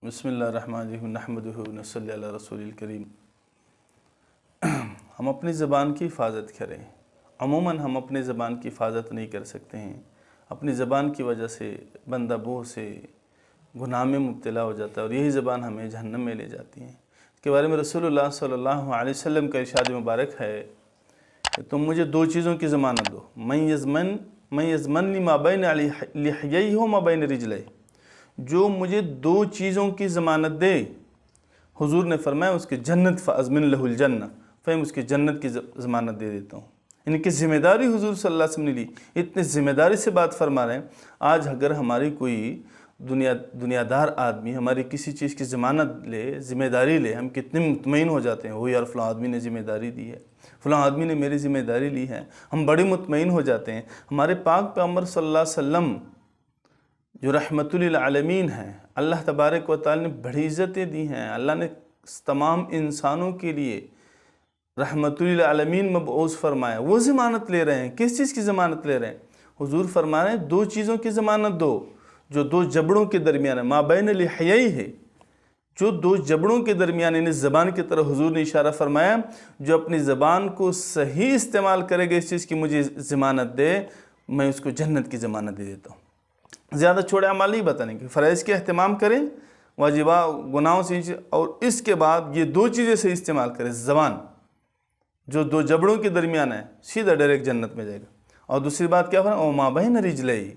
بسم اللہ الرحمن الرحیم نحمدہ ونصلی علی رسول الکریم۔ ہم اپنی زبان کی حفاظت کریں۔ عموماً ہم اپنی زبان کی حفاظت نہیں کر سکتے ہیں۔ اپنی زبان کی وجہ سے بندہ بہت سے گناہ میں مبتلا ہو جاتا ہے اور یہی زبان ہمیں جہنم میں لے جاتی ہے۔ اس کے بارے میں رسول اللہ صلی اللہ علیہ وسلم کا ارشاد مبارک ہے کہ تم مجھے دو چیزوں کی ضمانت دو، من یضمن لی ما بین لحییہ و ما بین رجلیہ، جو مجھے دو چیزوں کی ضمانت دے، حضور نے فرمایا اس کی جنت فاضمن لہ الجنہ، فہم اس کی جنت کی ضمانت دے دیتا ہوں۔ ان کی ذمہ داری حضور صلی اللہ علیہ وسلم نے لی، اتنے ذمہ داری سے بات فرما رہے ہیں۔ آج اگر ہماری کوئی دنیا دار آدمی ہماری کسی چیز کی ضمانت لے، ذمہ داری لے، ہم کتنے مطمئن ہو جاتے ہیں، وہ یار فلاں آدمی نے ذمہ داری دی ہے، فلاں آدمی نے میری ذمہ داری لی ہے، ہم بڑے مطمئن ہو جاتے ہیں۔ ہمارے پاک پیغمبر صلی اللہ علیہ وسلم جو رحمت للعالمین ہیں، اللہ تبارک و تعالی نے بڑی عزتیں دی ہیں، اللہ نے تمام انسانوں کے لیے رحمت للعالمین مبعوث فرمایا، وہ ضمانت لے رہے ہیں۔ کس چیز کی ضمانت لے رہے ہیں؟ حضور فرما رہے ہیں دو چیزوں کی ضمانت دو جو دو جبڑوں کے درمیان ہے، ما بین لحییہ ہے، جو دو جبڑوں کے درمیان، یعنی زبان کی طرف حضور نے اشارہ فرمایا، جو اپنی زبان کو صحیح استعمال کرے گا، اس چیز کی مجھے ضمانت دے، میں اس کو جنت کی ضمانت دے دیتا ہوں۔ زیادہ چھوڑے اعمال نہیں بتانے کے، فرائض کے اہتمام کریں، واجبات گناہوں سے، اور اس کے بعد یہ دو چیزیں سے استعمال کریں۔ زبان جو دو جبڑوں کے درمیان ہے، سیدھا ڈائریکٹ جنت میں جائے گا۔ اور دوسری بات کیا فرمایا؟ او ما بین رجلیہ،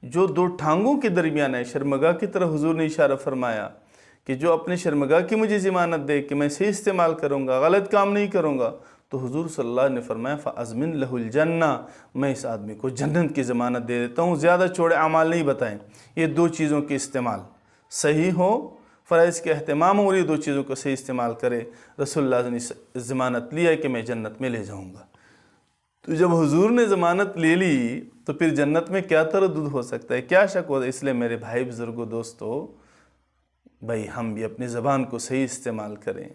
جو دو ٹھانگوں کے درمیان ہے، شرمگاہ کی طرف حضور نے اشارہ فرمایا کہ جو اپنے شرمگاہ کی مجھے ضمانت دے کہ میں صحیح استعمال کروں گا، غلط کام نہیں کروں گا، تو حضور صلی اللہ علیہ وسلم نے فرمایا فَأَضْمِنْ لَهُ الْجَنَّةِ، میں اس آدمی کو جنت کی ضمانت دے دیتا ہوں۔ زیادہ چوڑے اعمال نہیں بتائیں، یہ دو چیزوں کے استعمال صحیح ہو، فرائض کے اہتمام ہو، اور یہ دو چیزوں کو صحیح استعمال کرے۔ رسول اللہ نے ضمانت لیا ہے کہ میں جنت میں لے جاؤں گا۔ تو جب حضور نے ضمانت لے لی تو پھر جنت میں کیا تردد ہو سکتا ہے، کیا شک ہوتا ہے؟ اس لیے میرے بھائی بزرگوں دوستو، بھائی ہم بھی اپنی زبان کو صحیح استعمال کریں،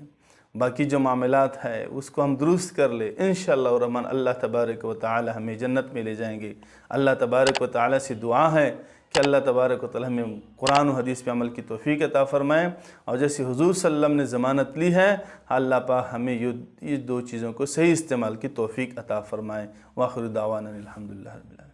باقی جو معاملات ہے اس کو ہم درست کر لیں، انشاءاللہ الرحمن اللہ تبارک و تعالی ہمیں جنت میں لے جائیں گے۔ اللہ تبارک و تعالی سے دعا ہے کہ اللہ تبارک و تعالی ہمیں قرآن و حدیث پہ عمل کی توفیق عطا فرمائے، اور جیسے حضور صلی اللہ علیہ وسلم نے ضمانت لی ہے، اللہ پاک ہمیں یہ دو چیزوں کو صحیح استعمال کی توفیق عطا فرمائے۔ وآخر دعوانا الحمدللہ رب العالمین۔